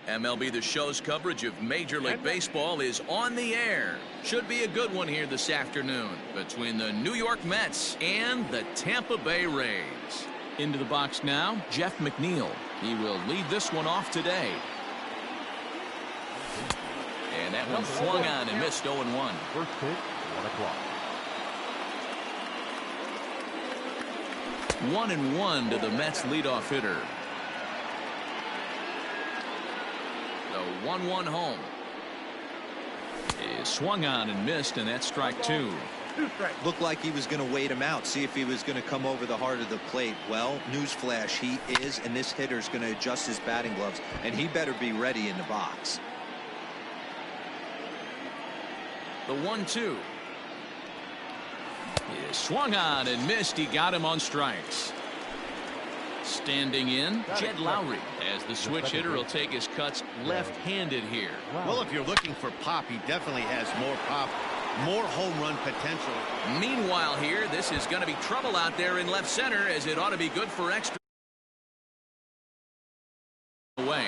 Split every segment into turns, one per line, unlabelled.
MLB The Show's coverage of Major League Baseball is on the air. Should be a good one here this afternoon between the New York Mets and the Tampa Bay Rays. Into the box now, Jeff McNeil. He will lead this one off today. And that one swung on and missed 0-1.
First pitch, 1 o'clock.
1-1 to the Mets leadoff hitter. The 1-1 home is swung on and missed, and that's strike 2.
Looked like he was going to wait him out, see if he was going to come over the heart of the plate. Well, newsflash, he is, and this hitter's going to adjust his batting gloves, and he better be ready in the box.
The 1-2 is swung on and missed. He got him on strikes. Standing in, Jed Lowry, as the switch hitter will take his cuts left-handed here.
Well, if you're looking for pop, he definitely has more pop, more home run potential.
Meanwhile here, this is going to be trouble out there in left center, as it ought to be good for extra. Away.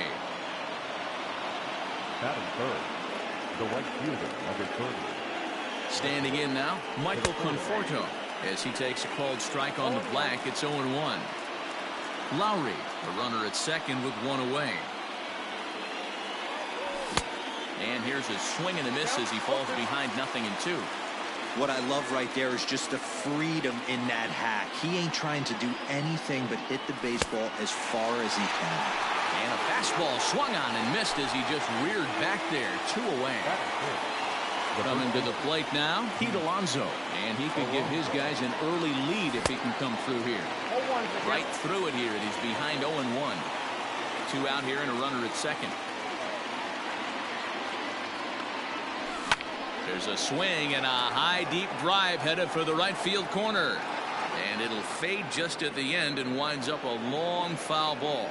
Batting third, the right fielder, number 30.
Standing in now, Michael Conforto, as he takes a called strike on the black. It's 0-1. Lowry, the runner at second with one away. And here's a swing and a miss as he falls behind 0-2.
What I love right there is just the freedom in that hack. He ain't trying to do anything but hit the baseball as far as he can.
And a fastball swung on and missed as he just reared back there. 2 away. Coming to the plate now, Pete Alonso, and he could give his guys an early lead if he can come through here. Right through it here, and he's behind 0-1. 2 out here and a runner at second. There's a swing and a high deep drive headed for the right field corner, and it'll fade just at the end and winds up a long foul ball.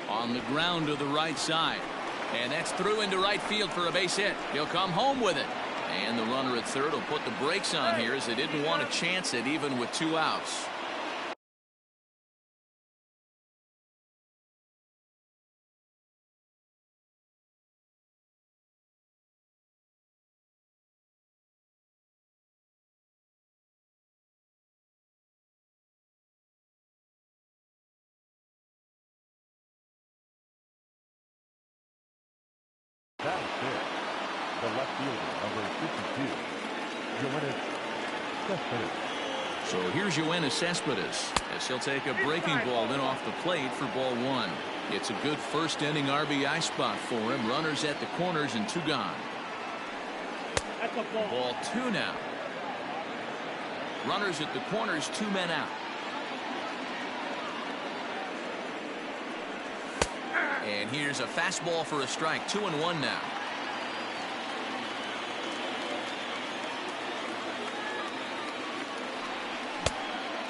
On the ground to the right side, and that's through into right field for a base hit. He'll come home with it, and the runner at third will put the brakes on here as they didn't want to chance it even with 2 outs.
Batting fifth, the left fielder, number 52, Cespedes.
So here's Yoenis Cespedes, as he'll take a breaking ball in off the plate for ball 1. It's a good first inning RBI spot for him. Runners at the corners and 2 gone. Ball 2 now. Runners at the corners, 2 men out. And here's a fastball for a strike. 2-1 now.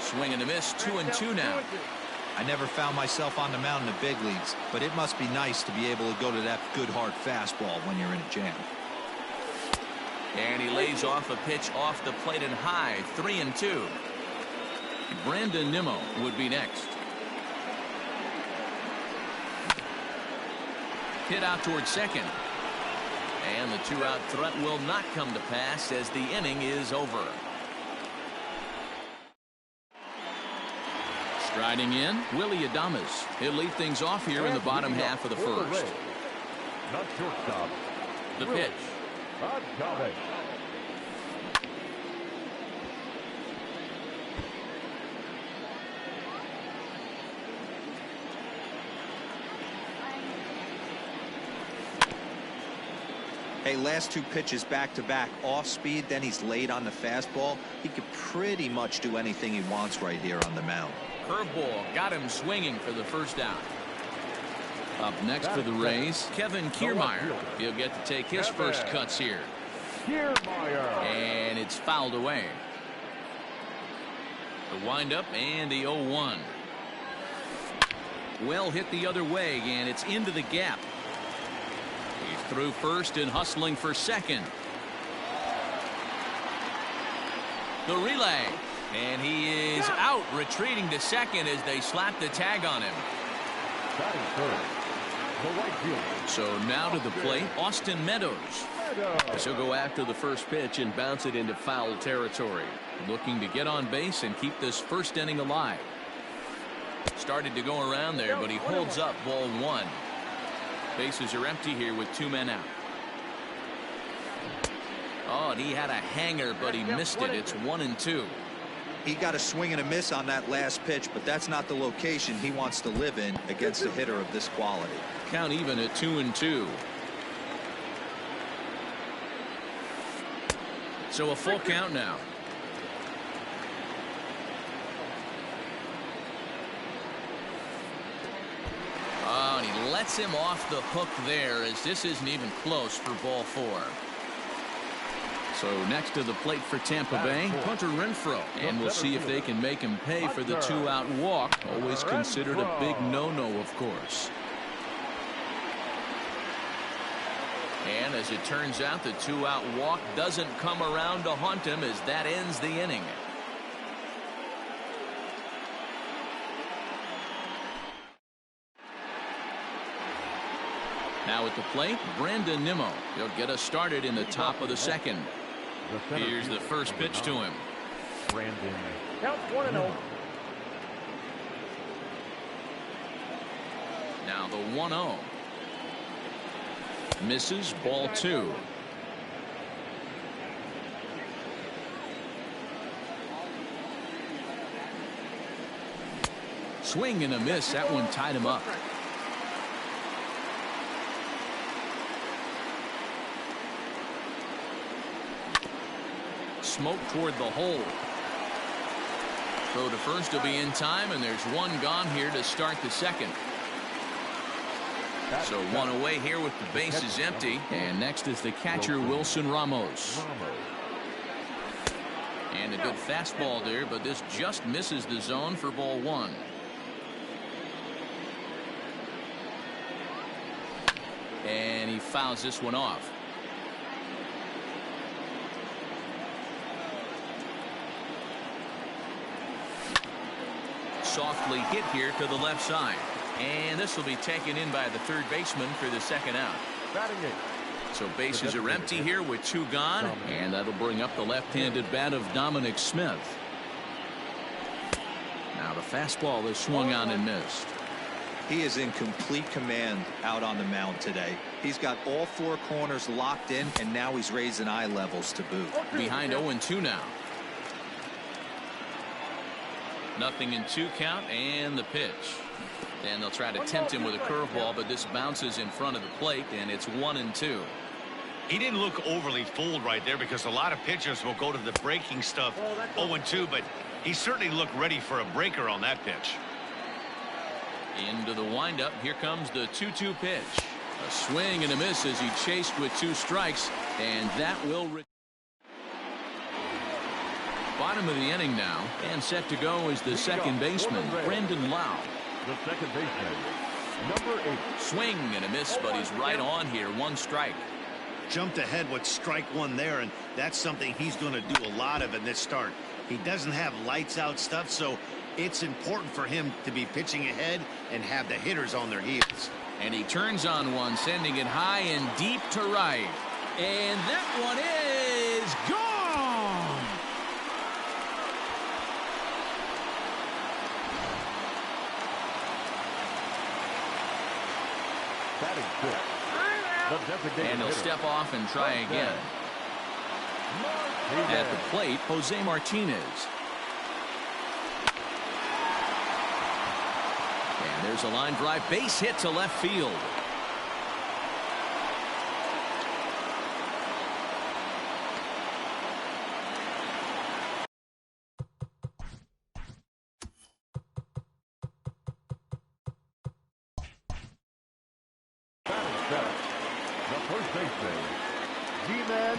Swing and a miss. 2-2 now.
I never found myself on the mound in the big leagues, but it must be nice to be able to go to that good hard fastball when you're in a jam.
And he lays off a pitch off the plate and high. 3-2. Brandon Nimmo would be next. Hit out towards second, and the 2-out threat will not come to pass as the inning is over. Striding in, Willie Adames. He'll lead things off here in the bottom half of the first.
Not shortstop.
The pitch.
Hey, last 2 pitches back-to-back off speed, then he's late on the fastball. He could pretty much do anything he wants right here on the mound.
Curveball got him swinging for the first out. Up next for the Rays, Kevin Kiermaier. He'll get to take his first cuts here. And it's fouled away. The windup and the 0-1. Well hit the other way, and it's into the gap. He's through first and hustling for second. The relay. And he is out, retreating to second as they slap the tag on him.
Batting third, the right fielder.
So now to the plate, Austin Meadows.
He'll go after the first pitch and bounce it into foul territory.
Looking to get on base and keep this first inning alive. Started to go around there, but he holds up ball one. Bases are empty here with 2 men out. Oh, and he had a hanger, but he missed it. It's 1-2.
He got a swing and a miss on that last pitch, but that's not the location he wants to live in against a hitter of this quality.
Count even at 2-2. So a full count now. Oh, and he lets him off the hook there, as this isn't even close for ball 4. So next to the plate for Tampa Bay, Hunter Renfroe. And we'll see if they can make him pay for the 2-out walk. Always considered a big no-no, of course. And as it turns out, the 2-out walk doesn't come around to haunt him, as that ends the inning. Now at the plate, Brandon Nimmo. He'll get us started in the top of the second. Here's the first pitch to him.
Brandon.
Count 1-0.
Now the 1-0. Misses, ball 2. Swing and a miss. That one tied him up. Smoke toward the hole. Throw to first will be in time, and there's one gone here to start the second. So one away here with the bases empty. And next is the catcher, Wilson Ramos. And a good fastball there, but this just misses the zone for ball 1. And he fouls this one off. Softly hit here to the left side. And this will be taken in by the third baseman for the second out. So bases are empty here with 2 gone. And that'll bring up the left-handed bat of Dominic Smith. Now the fastball is swung on and missed.
He is in complete command out on the mound today. He's got all 4 corners locked in, and now he's raising eye levels to boot.
Behind 0-2 now. Nothing in 2 count, and the pitch. And they'll try to tempt him with a curveball, but this bounces in front of the plate, and it's 1-2.
He didn't look overly fooled right there, because a lot of pitchers will go to the breaking stuff 0-2, but he certainly looked ready for a breaker on that pitch.
Into the windup. Here comes the 2-2 pitch. A swing and a miss as he chased with 2 strikes, and that will. Bottom of the inning now, and set to go is the second baseman, Brandon Lau.
The second baseman, number 8.
Swing and a miss, but he's right on here. 1 strike.
Jumped ahead with strike 1 there, and that's something he's going to do a lot of in this start. He doesn't have lights out stuff, so it's important for him to be pitching ahead and have the hitters on their heels.
And he turns on one, sending it high and deep to right. And that one is gone. And he'll step off and try again. At the plate, Jose Martinez. And there's a line drive, base hit to left field.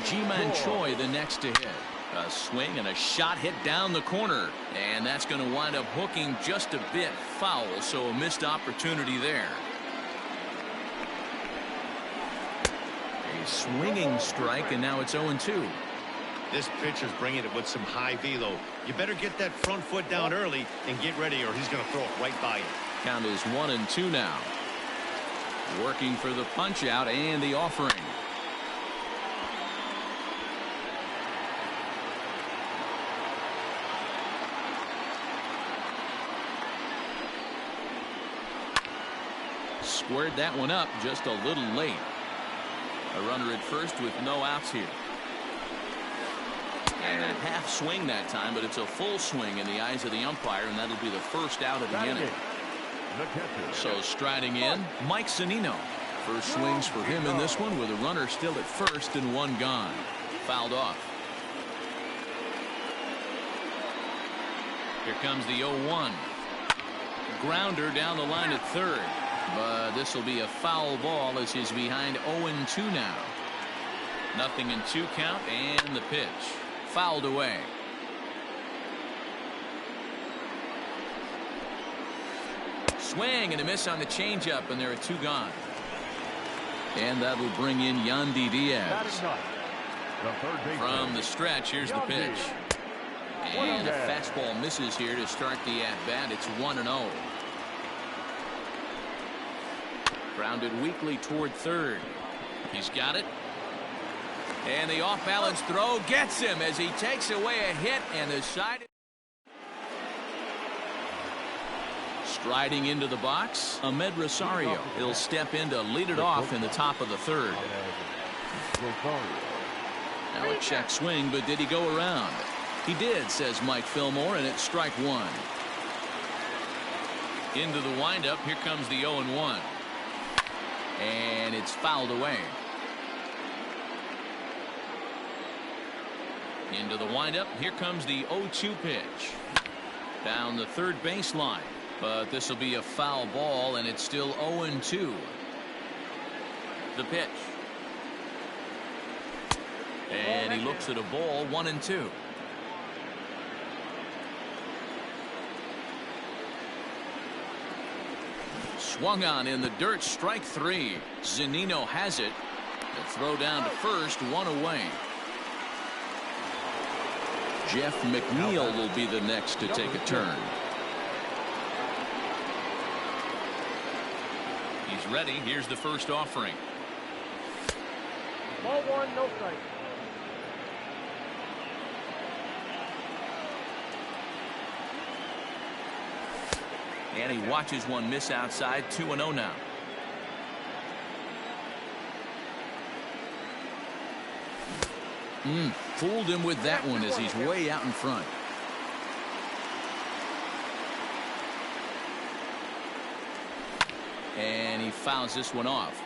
G-Man Choi the next to hit. A swing and a shot hit down the corner, and that's going to wind up hooking just a bit foul, so a missed opportunity there. A swinging strike, and now it's 0-2.
This pitcher's bringing it with some high velo. You better get that front foot down early and get ready, or he's going to throw it right by you.
Count is 1-2 now. Working for the punch out and the offering. Squared that one up just a little late. A runner at first with no outs here. And a half swing that time, but it's a full swing in the eyes of the umpire, and that'll be the first out of the inning. So striding in, Mike Zunino. First swings for him in this one with a runner still at first and one gone. Fouled off. Here comes the 0-1. Grounder down the line at third. But this will be a foul ball as he's behind 0-2 now. 0-2 count and the pitch. Fouled away. Swing and a miss on the changeup, and there are two gone. And that will bring in Yandy Diaz. From the stretch, here's the pitch. And a fastball misses here to start the at-bat. It's 1-0. Grounded weakly toward third. He's got it. And the off-balance throw gets him as he takes away a hit, and the side. Striding into the box, Ahmed Rosario. He'll step in to lead it off in the top of the third. Now a check swing, but did he go around? He did, says Mike Fillmore, and it's strike one. Into the windup, here comes the 0-1. And it's fouled away. Into the windup, here comes the 0-2 pitch. Down the third baseline. But this will be a foul ball, and it's still 0-2. The pitch. And he looks at a ball, 1-2. Swung on in the dirt, strike three. Zunino has it. The throw down to first, one away. Jeff McNeil will be the next to take a turn. He's ready. Here's the first offering.
Ball one, no strike.
And he watches one miss outside. 2-0 now. Fooled him with that one as he's way out in front. And he fouls this one off.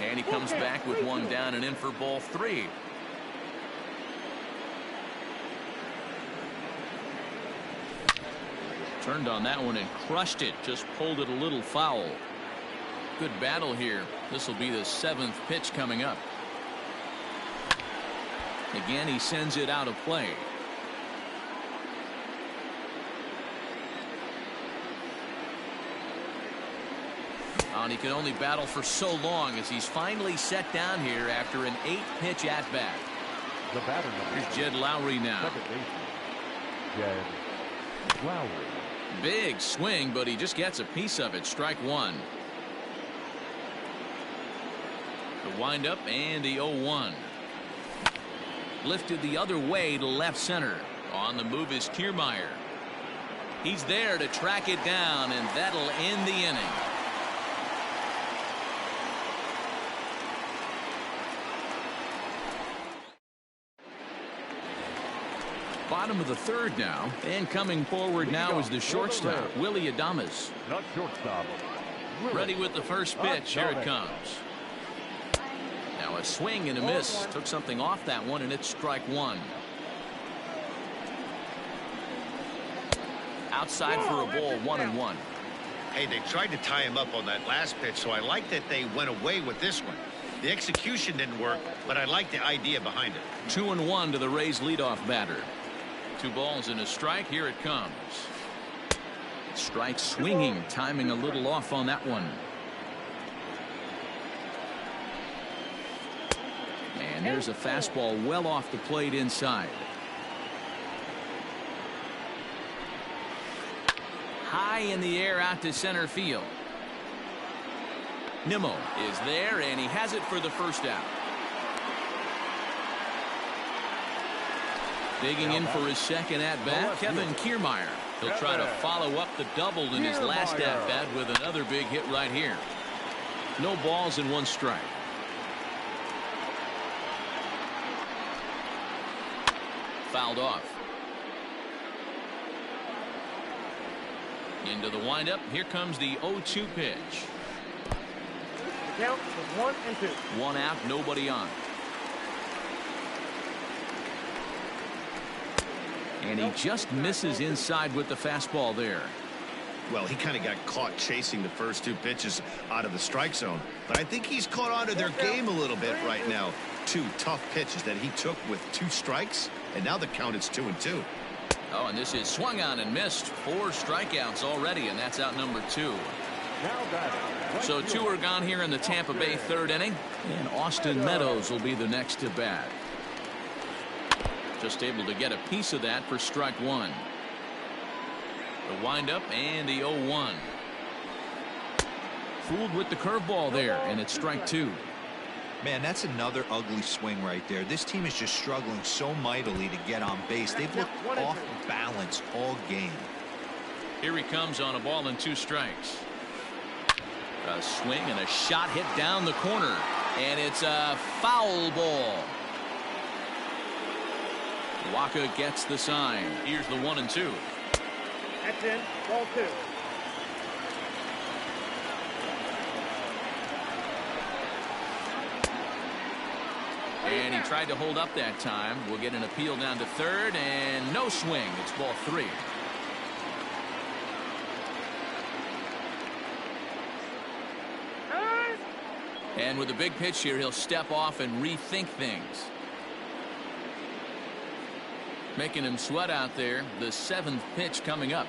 And he comes back with one down and in for ball three. Turned on that one and crushed it. Just pulled it a little foul. Good battle here. This will be the seventh pitch coming up. Again, he sends it out of play. And he can only battle for so long as he's finally set down here after an 8-pitch at-bat.
The batter number.
Here's Jed Lowry now.
Second baseman. Jed Lowry.
Big swing, but he just gets a piece of it. Strike one. The windup and the 0-1. Lifted the other way to left center. On the move is Kiermaier. He's there to track it down, and that'll end the inning. Bottom of the third now, and coming forward now is the shortstop, Willie Adames.
Not shortstop.
Ready with the first pitch. Here it comes. Now a swing and a miss. Took something off that one, and it's strike one. Outside for a ball, 1-1.
Hey, they tried to tie him up on that last pitch, so I like that they went away with this one. The execution didn't work, but I like the idea behind it.
2-1 to the Rays leadoff batter. 2 balls and a strike. Here it comes. Strike swinging, timing a little off on that one. And there's a fastball well off the plate inside. High in the air out to center field. Nimmo is there, and he has it for the first out. Digging in for his second at-bat, Kevin Kiermaier. He'll try to follow up the double in his last at-bat with another big hit right here. No balls and 1 strike. Fouled off. Into the windup. Here comes the 0-2 pitch.
The count is 1 and 2.
1 out, nobody on. And he just misses inside with the fastball there.
Well, he kind of got caught chasing the first 2 pitches out of the strike zone. But I think he's caught on to their game a little bit right now. 2 tough pitches that he took with 2 strikes. And now the count is 2-2.
Oh, and this is swung on and missed. 4 strikeouts already, and that's out number 2. So 2 are gone here in the Tampa Bay 3rd inning. And Austin Meadows will be the next to bat. Just able to get a piece of that for strike 1. The windup and the 0-1. Fooled with the curveball there, and it's strike 2.
Man, that's another ugly swing right there. This team is just struggling so mightily to get on base. They've looked off balance all game.
Here he comes on a ball and 2 strikes. A swing and a shot hit down the corner, and it's a foul ball. Waka gets the sign. Here's the 1-2.
That's in. Ball 2.
And he tried to hold up that time. We'll get an appeal down to 3rd, and no swing. It's ball 3. And with a big pitch here, he'll step off and rethink things. Making him sweat out there. The 7th pitch coming up.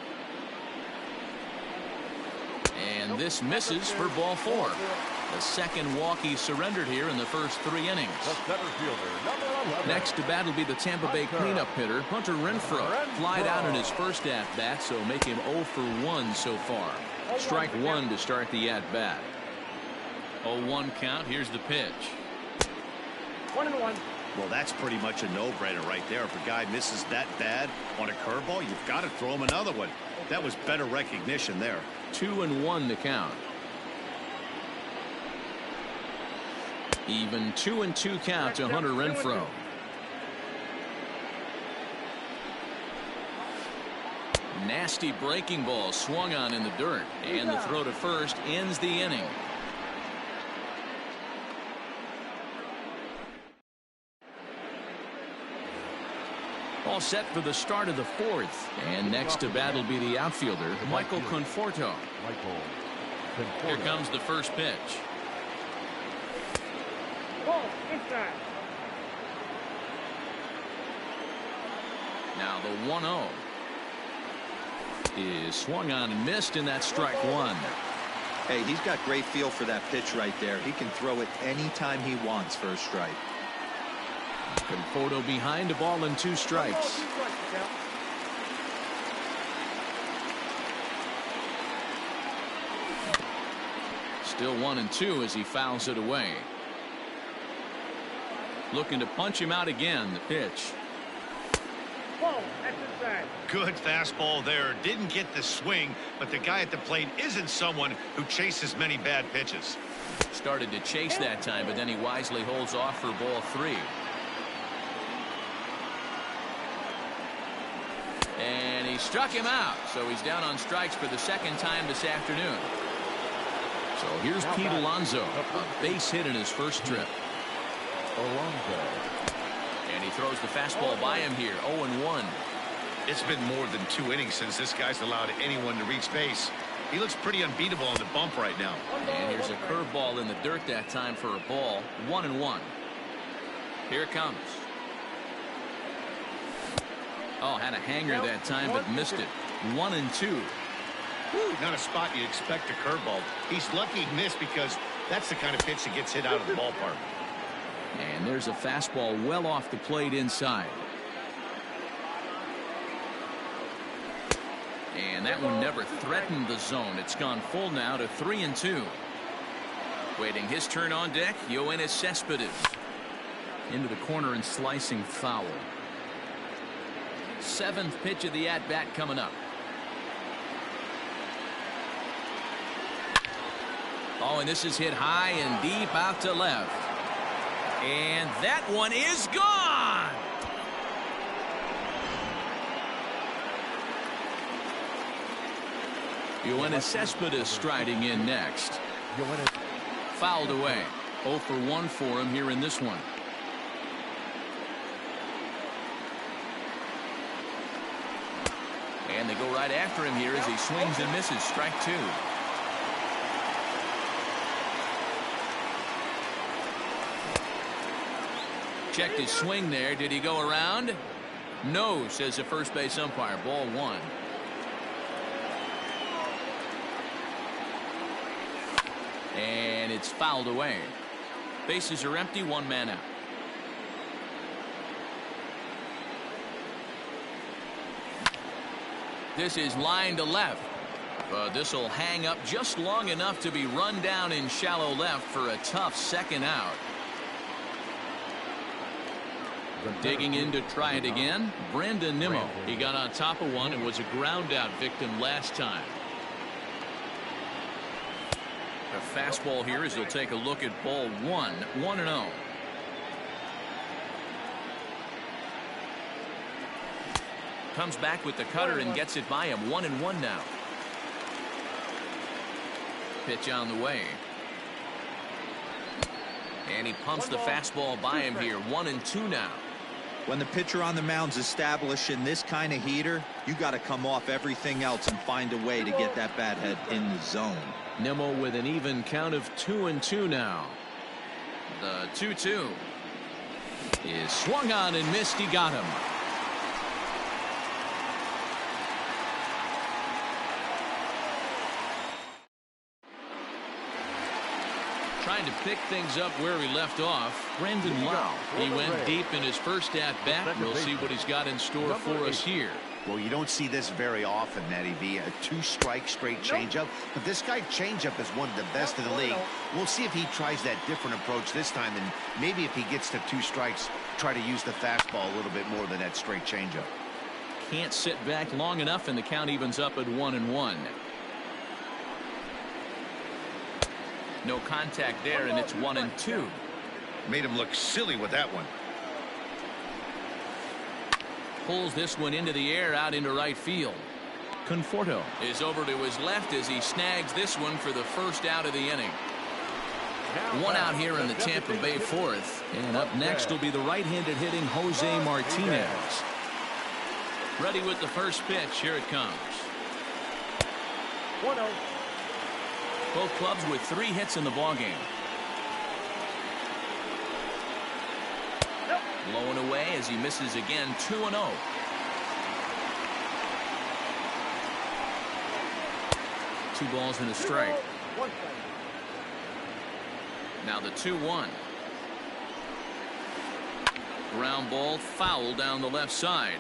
And this misses for ball 4. The second walk he surrendered here in the first 3 innings. Next to bat will be the Tampa Bay cleanup hitter, Hunter Renfroe. Flied out in his first at-bat, so make him 0 for 1 so far. Strike 1 to start the at-bat. 0-1 count. Here's the pitch.
1-1.
Well, that's pretty much a no-brainer right there. If a guy misses that bad on a curveball, you've got to throw him another one. That was better recognition there.
2-1 to count. Even 2-2 count to Hunter Renfroe. Nasty breaking ball swung on in the dirt, and the throw to first ends the inning. All set for the start of the 4th, and next to bat will be the outfielder, Michael Conforto. Here comes the first pitch.
Ball inside.
Now the 1-0 is swung on and missed, and that's strike 1.
Hey, he's got great feel for that pitch right there. He can throw it anytime he wants for a strike.
Conforto behind, a ball and 2 strikes. Still 1-2 as he fouls it away. Looking to punch him out again. The pitch.
Ball, that's inside.
Good fastball there. Didn't get the swing, but the guy at the plate isn't someone who chases many bad pitches.
Started to chase that time, but then he wisely holds off for ball 3. And he struck him out, so he's down on strikes for the 2nd time this afternoon. So here's Pete Alonso, a base hit in his first trip. And he throws the fastball by him here, 0-1.
It's been more than 2 innings since this guy's allowed anyone to reach base. He looks pretty unbeatable on the bump right now.
And here's a curveball in the dirt that time for a ball, 1-1. Here it comes. Oh, had a hanger that time, but missed it. 1-2.
Not a spot you'd expect a curveball. He's lucky he missed because that's the kind of pitch that gets hit out of the ballpark.
And there's a fastball well off the plate inside. And that one never threatened the zone. It's gone full now to 3-2. Waiting his turn on deck, Yoenis Cespedes. Into the corner and slicing foul. 7th pitch of the at-bat coming up. Oh, and this is hit high and deep out to left. And that one is gone. Yoenis Cespedes striding in next. Fouled away. 0 for 1 for him here in this one. And they go right after him here as he swings and misses. Strike 2. Checked his swing there. Did he go around? No, says the first base umpire. Ball 1. And it's fouled away. Bases are empty, 1 man out. This is line to left. But this will hang up just long enough to be run down in shallow left for a tough second out. Digging in to try it again, Brandon Nimmo. He got on top of one and was a ground out victim last time. A fastball here as he'll take a look at ball 1, 1-0. Comes back with the cutter and gets it by him. 1-1 now. Pitch on the way. And he pumps the fastball by him here. 1-2 now.
When the pitcher on the mound's establishing this kind of heater, you got to come off everything else and find a way to get that bat head in the zone.
Nimmo with an even count of 2-2 now. The 2-2 is swung on and missed. He got him. Trying to pick things up where he left off, Brandon Lau. He went deep in his first at-bat. We'll see what he's got in store for us here.
Well, you don't see this very often, Matty V. A 2-strike straight changeup. But this guy changeup is one of the best in the league. We'll see if he tries that different approach this time. And maybe if he gets to 2 strikes, try to use the fastball a little bit more than that straight changeup.
Can't sit back long enough, and the count evens up at 1-1. No contact there, and it's 1-2.
Made him look silly with that one.
Pulls this one into the air out into right field. Conforto is over to his left as he snags this one for the first out of the inning. 1 out here in the Tampa Bay 4th. And up next will be the right-handed hitting Jose Martinez. Ready with the first pitch. Here it comes.
1-0.
Both clubs with 3 hits in the ballgame. Blowing away as he misses again. 2-0. Two balls and a strike. Now the 2-1. Ground ball foul down the left side.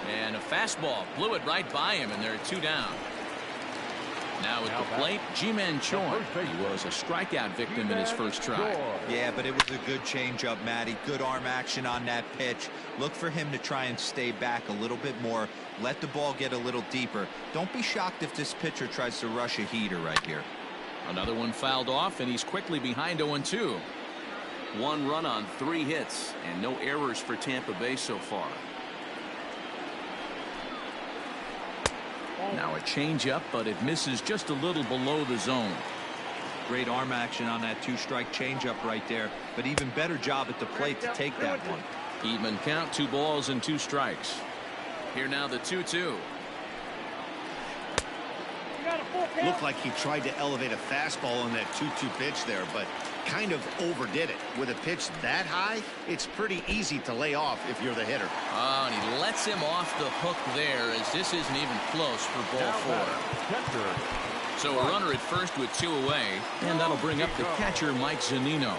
And a fastball blew it right by him, and there are 2 down. Now at the plate, Ji-Man Choi. He was a strikeout victim in his first try.
Yeah, but it was a good changeup, Matty. Good arm action on that pitch. Look for him to try and stay back a little bit more. Let the ball get a little deeper. Don't be shocked if this pitcher tries to rush a heater right here.
Another one fouled off, and he's quickly behind 0-2. 1 run on 3 hits, and no errors for Tampa Bay so far. Now a changeup, but it misses just a little below the zone.
Great arm action on that 2-strike changeup right there, but even better job at the plate to take that one.
Even count, 2 balls and 2 strikes. Here now the 2-2.
Looked like he tried to elevate a fastball on that 2-2 pitch there, but kind of overdid it. With a pitch that high, it's pretty easy to lay off if you're the hitter.
Oh, and he lets him off the hook there, as this isn't even close for ball 4. So a runner at first with 2 away, and that'll bring up the catcher, Mike Zunino.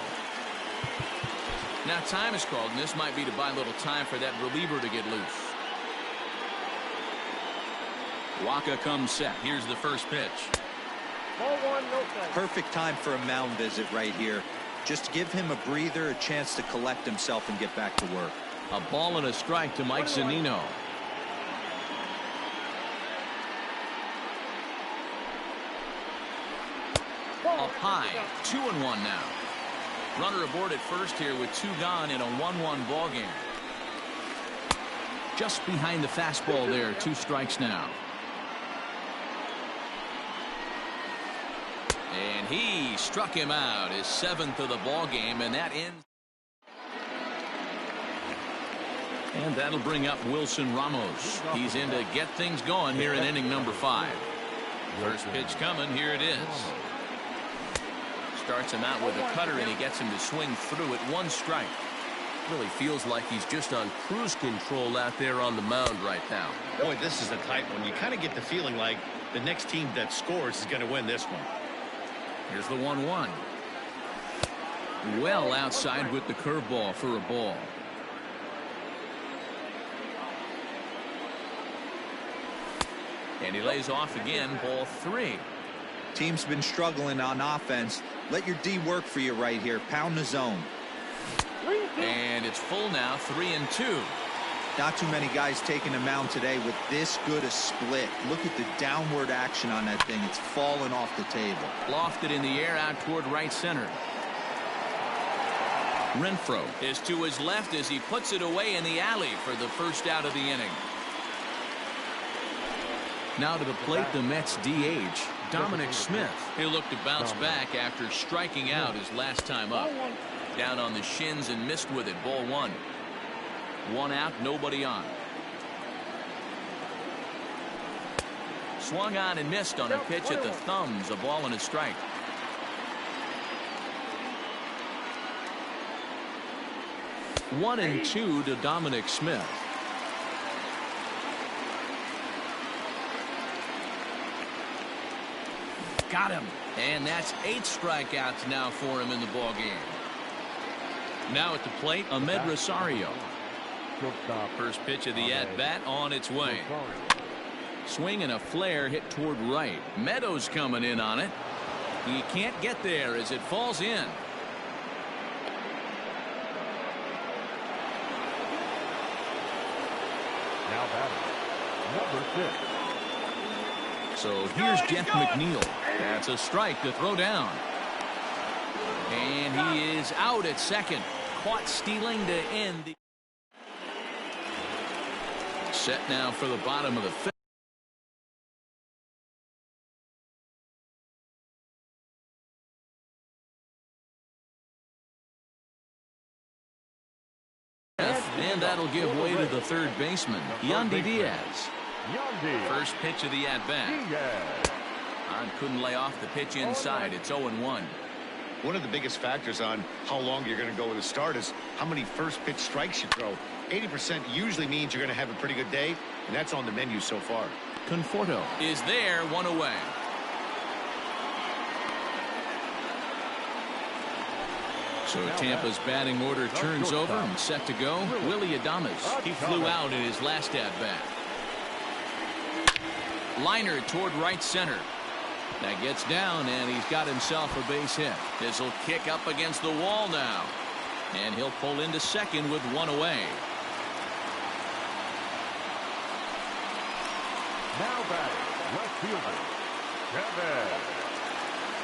Now time is called, and this might be to buy a little time for that reliever to get loose. Waka comes set. Here's the first pitch.
Ball 1, no strike.
Perfect time for a mound visit right here. Just give him a breather, a chance to collect himself and get back to work.
A ball and a strike to Mike Zunino. Up high, 2-1 now. Runner aboard at first here with 2 gone in a 1-1 ball game. Just behind the fastball there, 2 strikes now. And he struck him out, his 7th of the ball game, and that ends. And that'll bring up Wilson Ramos. He's in to get things going here in inning number 5. First pitch coming, here it is. Starts him out with a cutter, and he gets him to swing through it. 1 strike.
Really feels like he's just on cruise control out there on the mound right now.
Boy, this is a tight one. You kind of get the feeling like the next team that scores is going to win this one.
Here's the 1-1. Well outside with the curveball for a ball. And he lays off again, ball 3.
Team's been struggling on offense. Let your D work for you right here. Pound the zone.
And it's full now, 3-2.
Not too many guys taking the mound today with this good a split. Look at the downward action on that thing. It's falling off the table.
Lofted in the air out toward right center. Renfroe is to his left as he puts it away in the alley for the first out of the inning. Now to the plate, the Mets DH, Dominic Smith. He'll look to bounce back after striking out his last time up. Down on the shins and missed with it, ball 1. 1 out, nobody on. Swung on and missed on a pitch at the thumbs, a ball and a strike. One and 2 to Dominic Smith. Got him. And that's 8 strikeouts now for him in the ball game. Now at the plate, Ahmed Rosario. First pitch of the at-bat on its way. Swing and a flare hit toward right. Meadows coming in on it. He can't get there as it falls in.
Now batting, number 6.
So here's Jeff McNeil. That's a strike to throw down. And he is out at second. Caught stealing to end the set now for the bottom of the 5th. And that'll give way to the 3rd baseman, Yandy Diaz. First pitch of the at-bat. Couldn't lay off the pitch inside. It's 0-1.
One of the biggest factors on how long you're going to go with a start is how many first pitch strikes you throw. 80% usually means you're going to have a pretty good day, and that's on the menu so far.
Conforto is there, 1 away. So Tampa's batting order turns over and set to go. Willie Adames. He flew out in his last at-bat. Liner toward right center. That gets down, and he's got himself a base hit. This will kick up against the wall now. And he'll pull into second with 1 away.
Now batting, left fielder, Kevin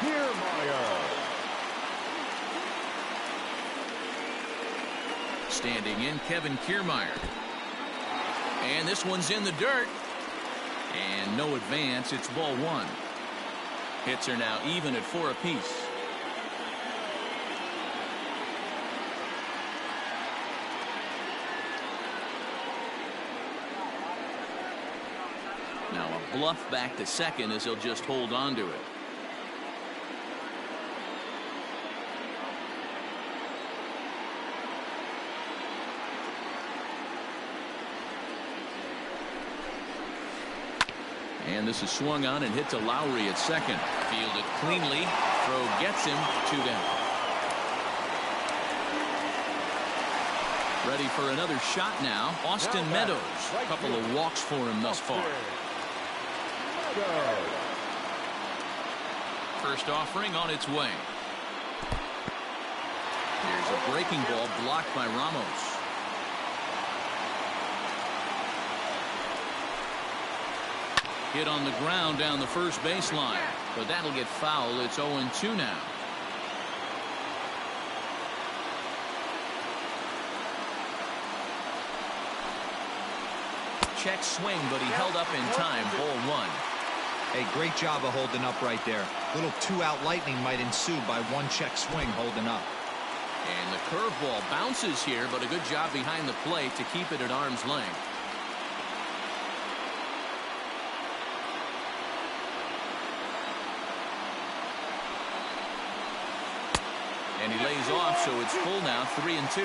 Kiermaier.
Standing in, Kevin Kiermaier. And this one's in the dirt. And no advance. It's ball 1. Hits are now even at 4 apiece. Now a bluff back to second as he'll just hold on to it. And this is swung on and hit to Lowry at second. Fielded cleanly. Throw gets him. 2 down. Ready for another shot now. Austin Meadows. A couple of walks for him thus far. First offering on its way. Here's a breaking ball blocked by Ramos. Hit on the ground down the first baseline, but that'll get foul. It's 0-2 now. Check swing, but he held up in time. Ball 1.
Hey, great job of holding up right there. Little 2-out lightning might ensue by 1 check swing holding up.
And the curveball bounces here, but a good job behind the plate to keep it at arm's length. And he lays off, so it's full now, 3-2.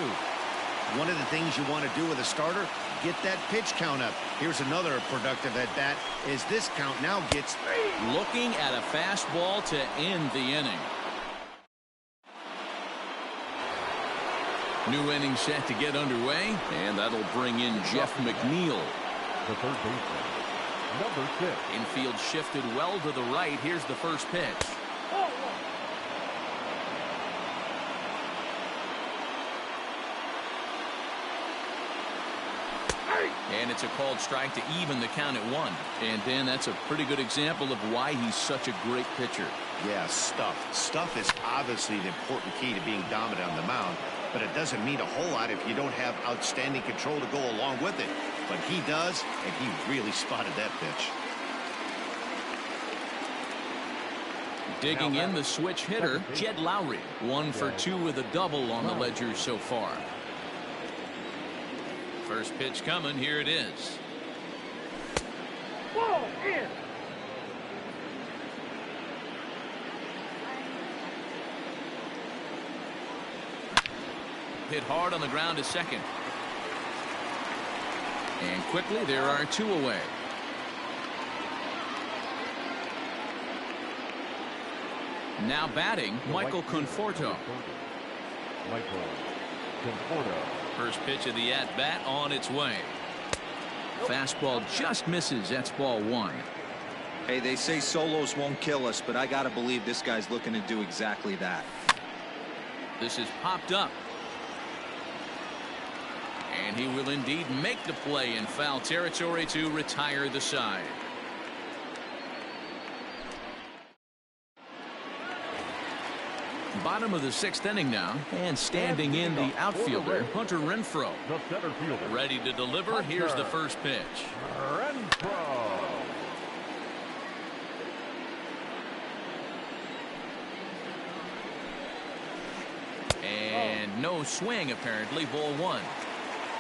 One of the things you want to do with a starter, get that pitch count up. Here's another productive at bat as this count now gets 3.
Looking at a fastball to end the inning. New inning set to get underway, and that'll bring in Jeff McNeil.
The third baseman, number 6.
Infield shifted well to the right. Here's the first pitch. And it's a called strike to even the count at 1. And Dan, that's a pretty good example of why he's such a great pitcher.
Yeah, stuff. Stuff is obviously the important key to being dominant on the mound, but it doesn't mean a whole lot if you don't have outstanding control to go along with it. But he does, and he really spotted that pitch.
Digging in the switch hitter, Jed Lowry. 1 for 2 with a double on the ledger so far. First pitch coming. Here it is.
Ball in.
Hit hard on the ground to second. And quickly there are 2 away. Now batting, Michael Conforto.
Michael Conforto.
First pitch of the at-bat on its way. Fastball just misses. That's ball 1.
Hey, they say solos won't kill us, but I got to believe this guy's looking to do exactly that.
This is popped up. And he will indeed make the play in foul territory to retire the side. Bottom of the 6th inning now, and standing in the outfielder, Hunter Renfroe.
The center fielder.
Ready to deliver. Here's the first pitch.
Renfroe.
And no swing, apparently. Ball 1.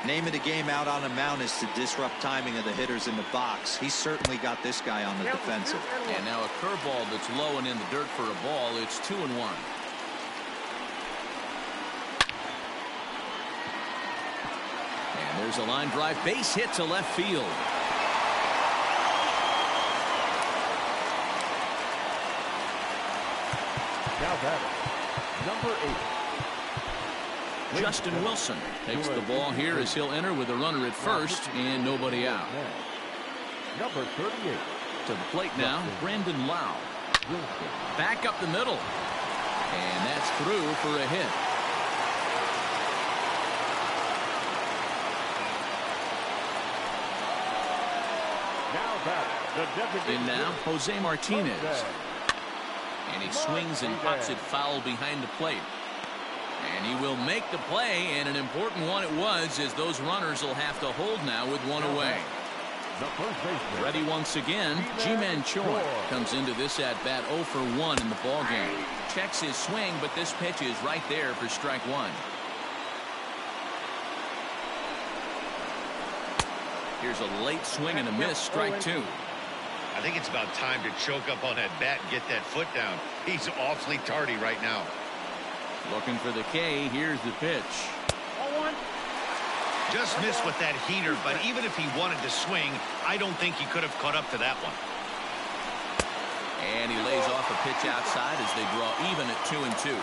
Name of the game out on the mound is to disrupt timing of the hitters in the box. He's certainly got this guy on the defensive.
And now a curveball that's low and in the dirt for a ball. It's 2-1. And there's a line drive base hit to left field.
Now batting, number 8.
Justin Wilson takes the ball here as he'll enter with a runner at first and nobody out.
Number 38.
To the plate now, Brandon Lau. Back up the middle. And that's through for a hit.
Now back,
In now, Jose Martinez. And he swings and pops it foul behind the plate. And he will make the play, and an important one it was, as those runners will have to hold now with 1 away. Ready once again, Ji-Man Choi comes into this at-bat 0 for 1 in the ballgame. Checks his swing, but this pitch is right there for strike 1. Here's a late swing and a miss, strike 2.
I think it's about time to choke up on that bat and get that foot down. He's awfully tardy right now.
Looking for the K. Here's the pitch.
Just missed with that heater, but even if he wanted to swing, I don't think he could have caught up to that one.
And he lays off a pitch outside as they draw even at 2-2.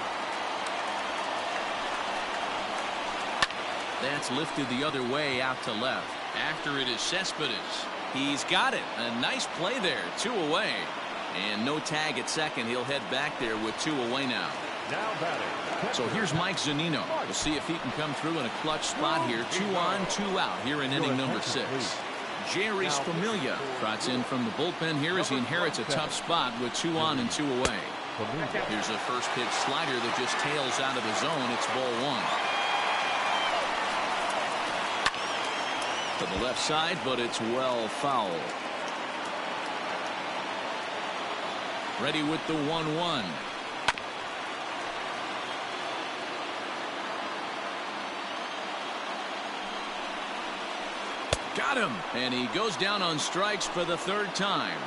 That's lifted the other way out to left. After it is Cespedes. He's got it. A nice play there. 2 away. And no tag at second. He'll head back there with 2 away now. So here's Mike Zunino. We'll see if he can come through in a clutch spot here. 2 on, 2 out here in inning number 6. Jerry's Familia trots in from the bullpen here as he inherits a tough spot with 2 on and 2 away. Here's a first pitch slider that just tails out of the zone. It's ball 1. To the left side, but it's well foul. Ready with the 1-1. Got him, and he goes down on strikes for the 3rd time.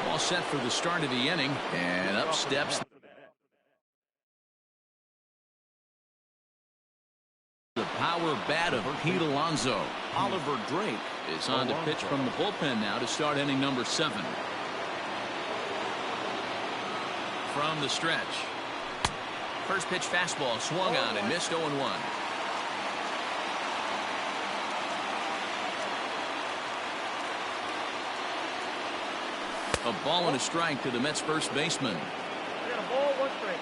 All set for the start of the inning, and up steps the power bat of Pete Alonso. Oliver Drake is on to pitch from the bullpen now to start inning number 7. From the stretch. First pitch fastball swung on and missed 0-1. A ball and a strike to the Mets first baseman.
Got a ball, 1 strike.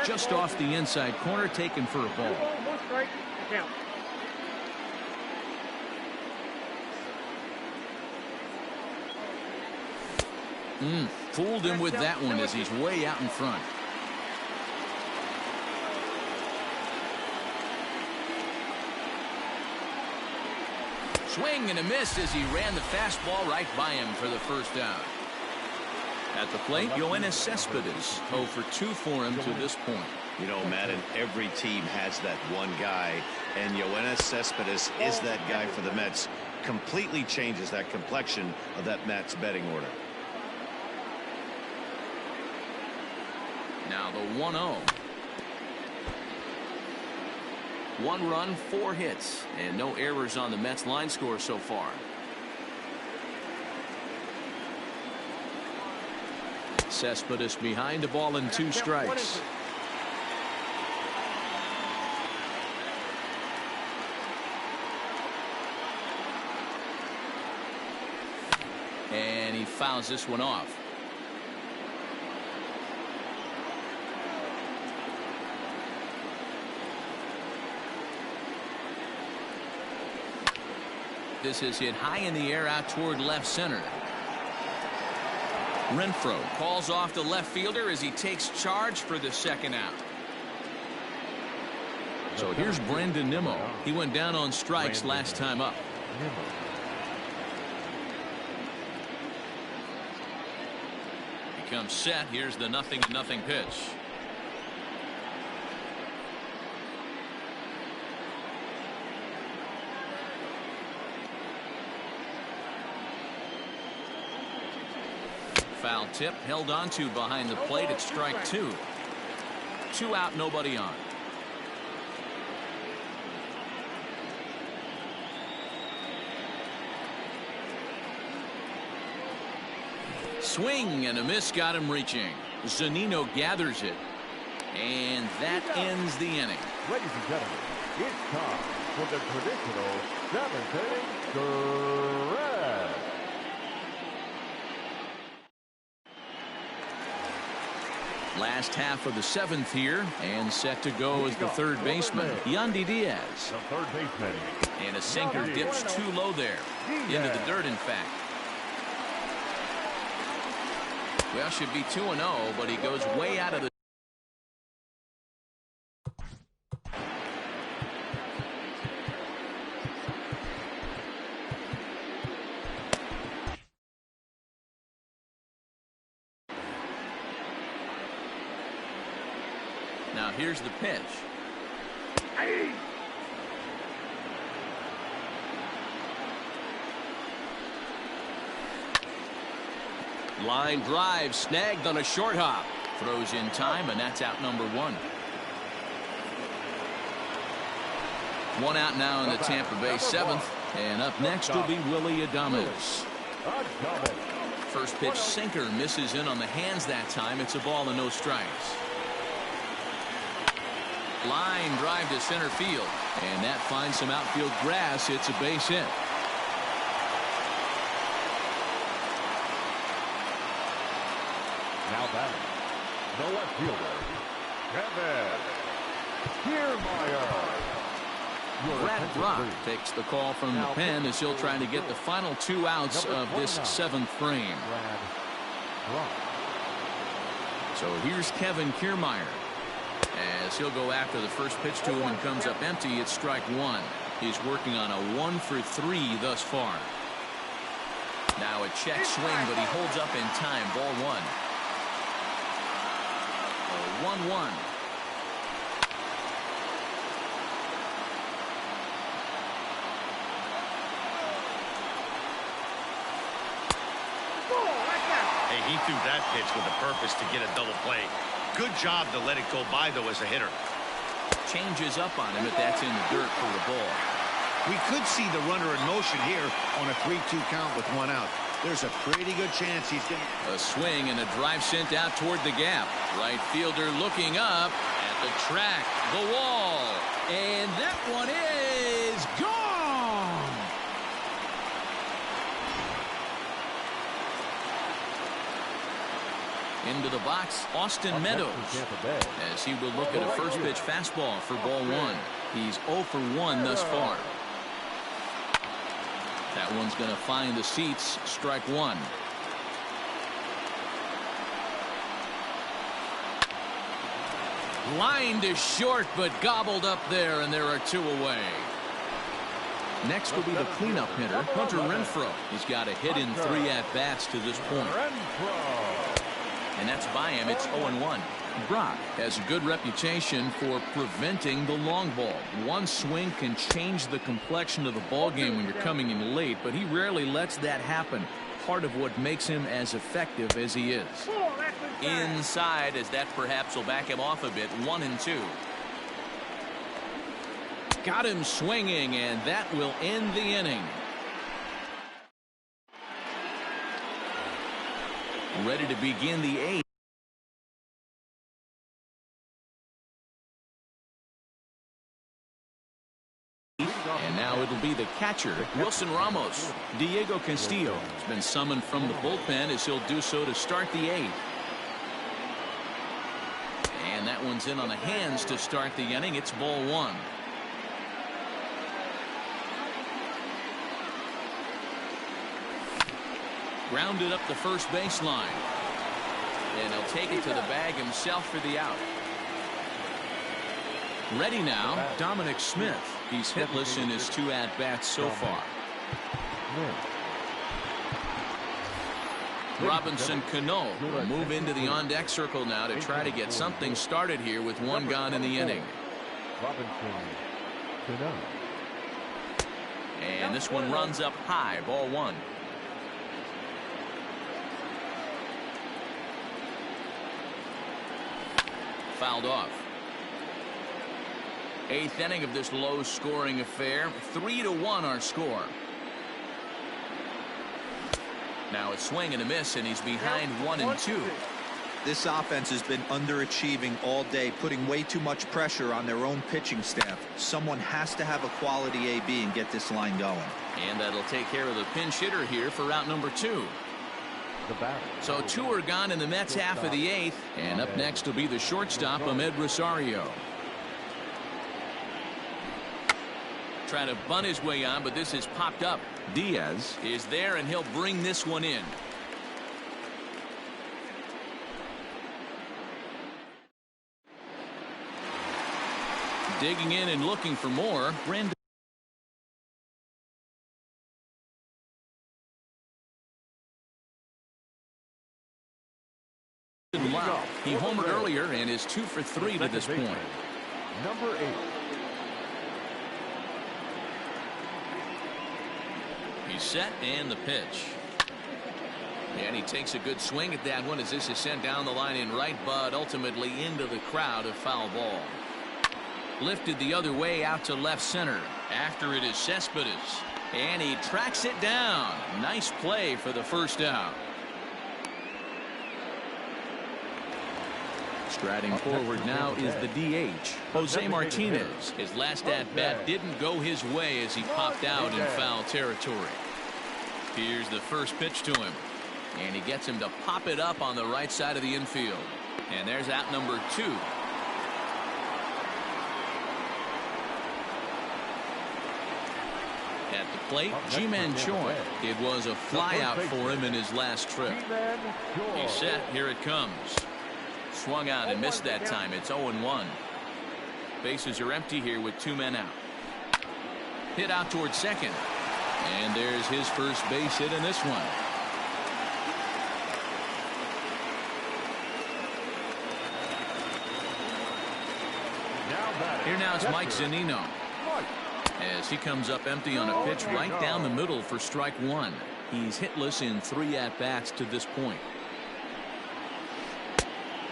Just off the inside corner, taken for a ball.
2 balls, 1 strike, to count.
Fooled him with that one as he's way out in front. Swing and a miss as he ran the fastball right by him for the first down. At the plate, Yoenis Cespedes. 0 for 2 for him to this point.
You know, Madden, every team has that one guy, and Yoenis Cespedes is that guy for the Mets. Completely changes that complexion of that Mets betting order.
Now the 1-0. 1 run, 4 hits, and no errors on the Mets line score so far. Cespedes behind the ball and 2 strikes. And he fouls this one off. This is hit high in the air out toward left center. Renfroe calls off the left fielder as he takes charge for the 2nd out. So here's Brandon Nimmo. He went down on strikes last time up. He comes set. Here's the 0-0 pitch. Foul tip held on to behind the plate at strike 2. 2 out, nobody on. Swing and a miss got him reaching. Zunino gathers it. And that ends the inning.
Ladies and gentlemen, it's time for the traditional 7th inning stretch.
Last half of the 7th here, and set to go as the 3rd baseman, Yandy Diaz.
The 3rd baseman.
And a sinker dips too low there. Into the dirt, in fact. Well, should be 2-0, but he goes way out of the... Now here's the pitch.
Line drive snagged on a short hop.
Throws in time, and that's out number one. One out now in the Tampa Bay seventh. And up next will be Willie Adames. First pitch sinker misses in on the hands that time. It's a ball and no strikes. Line drive to center field. And that finds some outfield grass. It's a base hit.
Now batting, the left fielder, Kevin Kiermaier.
Brad Brock takes the call from the pen as he'll try to get the final 2 outs of this seventh frame. So here's Kevin Kiermaier as he'll go after the first pitch to him and comes up empty. It's strike one. He's working on a 1-for-3 thus far. Now a check swing, but he holds up in time. Ball one. 1-1.
He threw that pitch with a purpose to get a double play. Good job to let it go by, though, as a hitter.
Changes up on him, but that's in the dirt for the ball.
We could see the runner in motion here on a 3-2 count with 1 out. There's a pretty good chance he's going to...
A swing and a drive sent out toward the gap. Right fielder looking up at the track, the wall. And that one is gone! Into the box, Austin Meadows, as he will look at a first pitch fastball for ball one. He's 0 for 1 thus far. That one's going to find the seats. Strike one. Line to short, but gobbled up there, and there are 2 away. Next will be the cleanup hitter, Hunter Renfroe. He's got a hit in 3 at-bats to this point. And that's by him. It's 0-1. Brock has a good reputation for preventing the long ball. One swing can change the complexion of the ball game when you're coming in late, but he rarely lets that happen. Part of what makes him as effective as he is. Inside, as that perhaps will back him off a bit. 1-2. Got him swinging, and that will end the inning. Ready to begin the 8th. And now it'll be the catcher, Wilson Ramos. Diego Castillo has been summoned from the bullpen as he'll do so to start the 8th. And that one's in on the hands to start the inning. It's ball one. Grounded up the first baseline. And he'll take it to the bag himself for the out. Ready now, Dominic Smith. He's hitless in his 2 at-bats so far. Robinson Cano will move into the on-deck circle now to try to get something started here with 1 gone in the inning. And this one runs up high. Ball one. Fouled off. 8th inning of this low-scoring affair. 3-1 our score. Now a swing and a miss, and he's behind 1-2.
This offense has been underachieving all day, putting way too much pressure on their own pitching staff. Someone has to have a quality AB and get this line going.
And that'll take care of the pinch hitter here for route number 2. So 2 are gone in the Mets half of the 8th. And up next will be the shortstop, Ahmed Rosario. Trying to bunt his way on, but this is popped up. Diaz is there, and he'll bring this one in. Digging in and looking for more. Brandon Lau. He homered earlier and is 2 for 3 to this point.
Number 8.
He's set, and the pitch. And he takes a good swing at that one as this is sent down the line in right, but ultimately into the crowd, a foul ball. Lifted the other way out to left center. After it is Cespedes. And he tracks it down. Nice play for the first out. Striding forward now is the DH, Jose Martinez. His last at-bat didn't go his way as he popped out in foul territory. Here's the first pitch to him. And he gets him to pop it up on the right side of the infield. And there's out number 2. At the plate, Ji-Man Choi. It was a fly out for him in his last trip. He's set. Here it comes. Swung out and missed that time. It's 0-1. Bases are empty here with 2 men out. Hit out towards second. And there's his first base hit in this one. Here now it's Mike Zunino. As he comes up empty on a pitch right down the middle for strike 1. He's hitless in 3 at-bats to this point.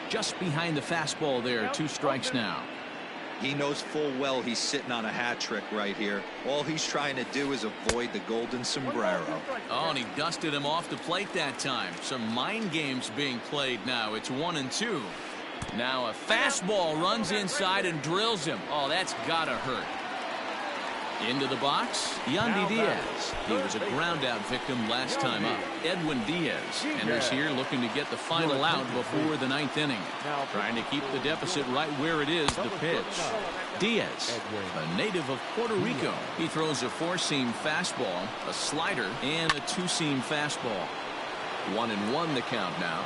Just behind the fastball there. 2 strikes now.
He knows full well he's sitting on a hat trick right here. All he's trying to do is avoid the golden sombrero.
Oh, and he dusted him off the plate that time. Some mind games being played now. It's 1-2. Now a fastball runs inside and drills him. Oh, that's gotta hurt. Into the box, Yandy Diaz. He was a ground out victim last time up. Edwin Diaz enters here looking to get the final out before the 9th inning. Trying to keep the deficit right where it is. The pitch. Diaz, a native of Puerto Rico. He throws a 4-seam fastball, a slider, and a 2-seam fastball. 1-1 the count now.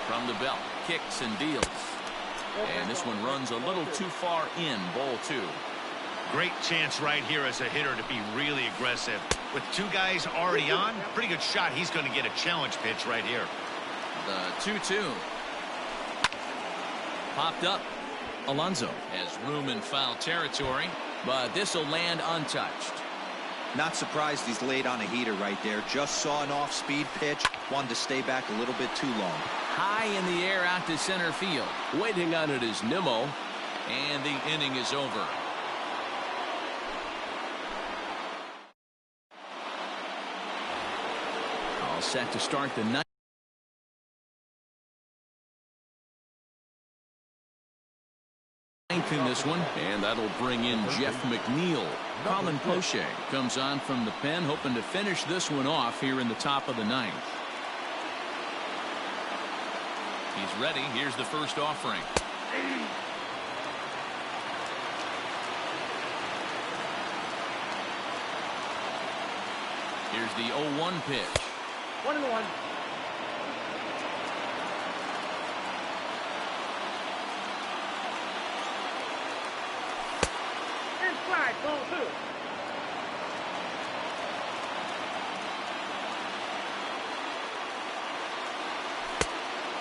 From the belt, kicks and deals. And this one runs a little too far in. Ball 2.
Great chance right here as a hitter to be really aggressive. With 2 guys already on, pretty good shot. He's going to get a challenge pitch right here.
The 2-2. Popped up. Alonso has room in foul territory, but this will land untouched.
Not surprised he's laid on a heater right there. Just saw an off-speed pitch. Wanted to stay back a little bit too long.
High in the air out to center field.
Waiting on it is Nimmo.
And the inning is over. All set to start the 9th in this one, and that'll bring in Jeff McNeil. Colin Poche comes on from the pen, hoping to finish this one off here in the top of the 9th. He's ready. Here's the first offering. Here's the 0-1 pitch.
1-1. Inside, ball 2.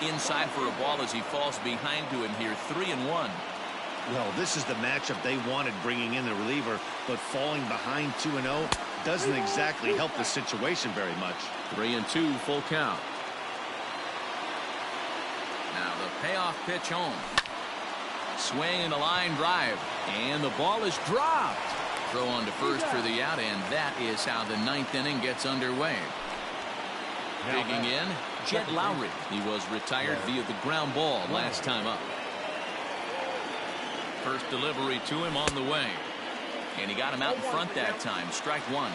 Inside for a ball as he falls behind to him here. 3-1.
Well, this is the matchup they wanted, bringing in the reliever, but falling behind 2-0 doesn't exactly help the situation very much.
3-2, full count. Now the payoff pitch home. Swing and a line drive, and the ball is dropped. Throw on to first for the out, and that is how the 9th inning gets underway. Digging in, Jed Lowry. He was retired via the ground ball last time up. First delivery to him on the way. And he got him out in front that time. Strike 1.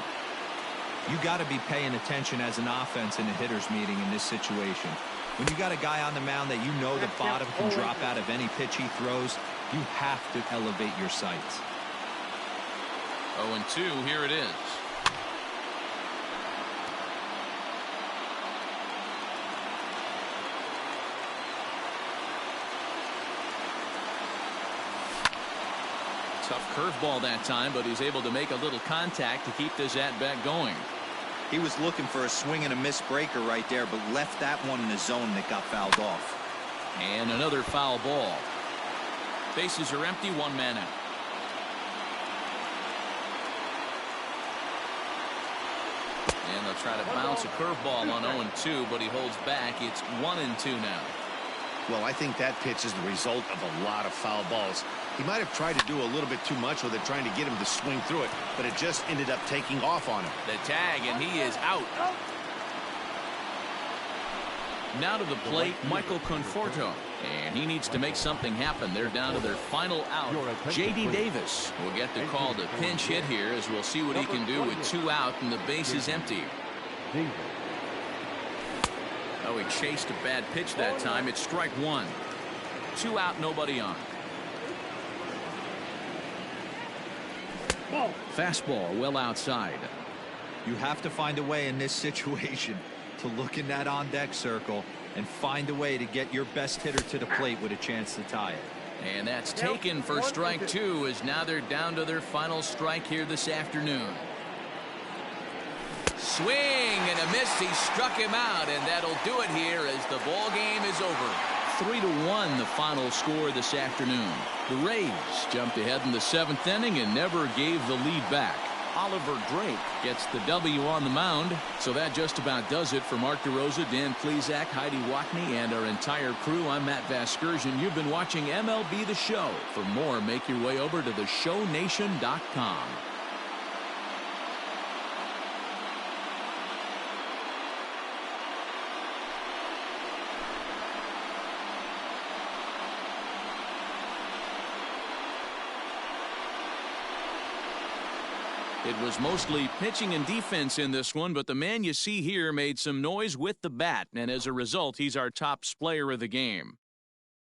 You got to be paying attention as an offense in a hitter's meeting in this situation. When you got a guy on the mound that you know the bottom can drop out of any pitch he throws, you have to elevate your sights.
0-2, here it is. Tough curveball that time, but he's able to make a little contact to keep this at-bat going.
He was looking for a swing and a miss breaker right there, but left that one in the zone that got fouled off.
And another foul ball. Bases are empty, 1 man out. And they'll try to bounce a curveball on 0-2, but he holds back. It's 1-2 now.
Well, I think that pitch is the result of a lot of foul balls. He might have tried to do a little bit too much with it, trying to get him to swing through it, but it just ended up taking off on him.
The tag, and he is out. Now to the plate, Michael Conforto. And he needs to make something happen. They're down to their final out. J.D. Davis will get the call to pinch hit here, as we'll see what he can do with 2 out and the base is empty. Oh, he chased a bad pitch that time. It's strike 1. 2 out, nobody on. Fastball well outside.
You have to find a way in this situation to look in that on-deck circle and find a way to get your best hitter to the plate with a chance to tie it.
And that's taken for strike 2, as now they're down to their final strike here this afternoon. Swing and a miss. He struck him out, and that'll do it here as the ball game is over. 3-1 the final score this afternoon. The Rays jumped ahead in the 7th inning and never gave the lead back. Oliver Drake gets the W on the mound. So that just about does it for Mark DeRosa, Dan Plesac, Heidi Watney, and our entire crew. I'm Matt Vasgersian. You've been watching MLB The Show. For more, make your way over to theshownation.com. It was mostly pitching and defense in this one, but the man you see here made some noise with the bat, and as a result, he's our top player of the game.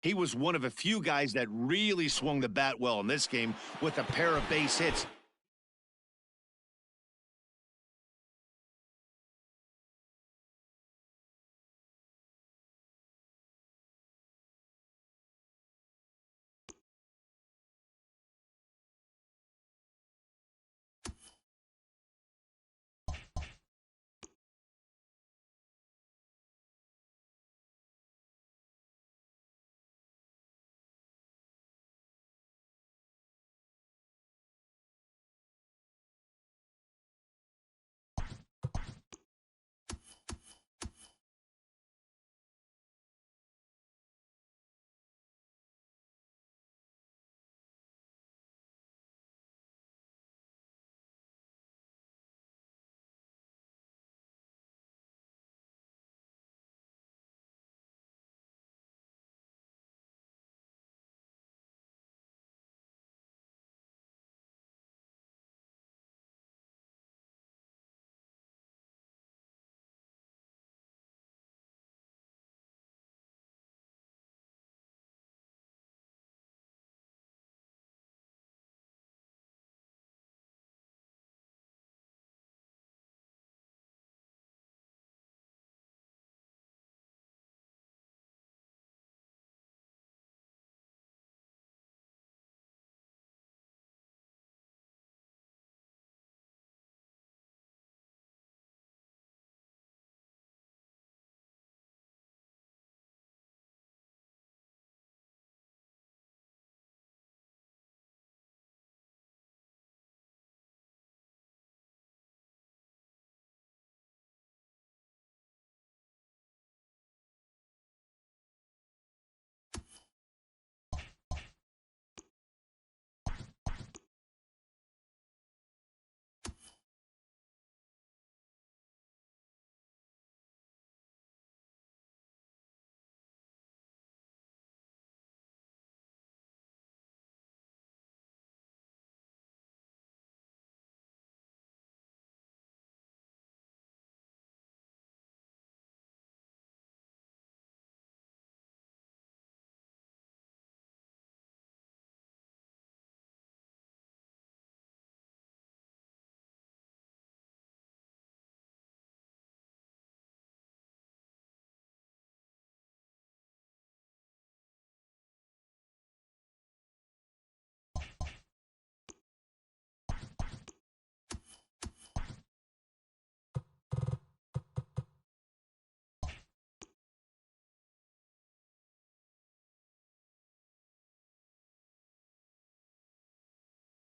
He was one of a few guys that really swung the bat well in this game with a pair of base hits.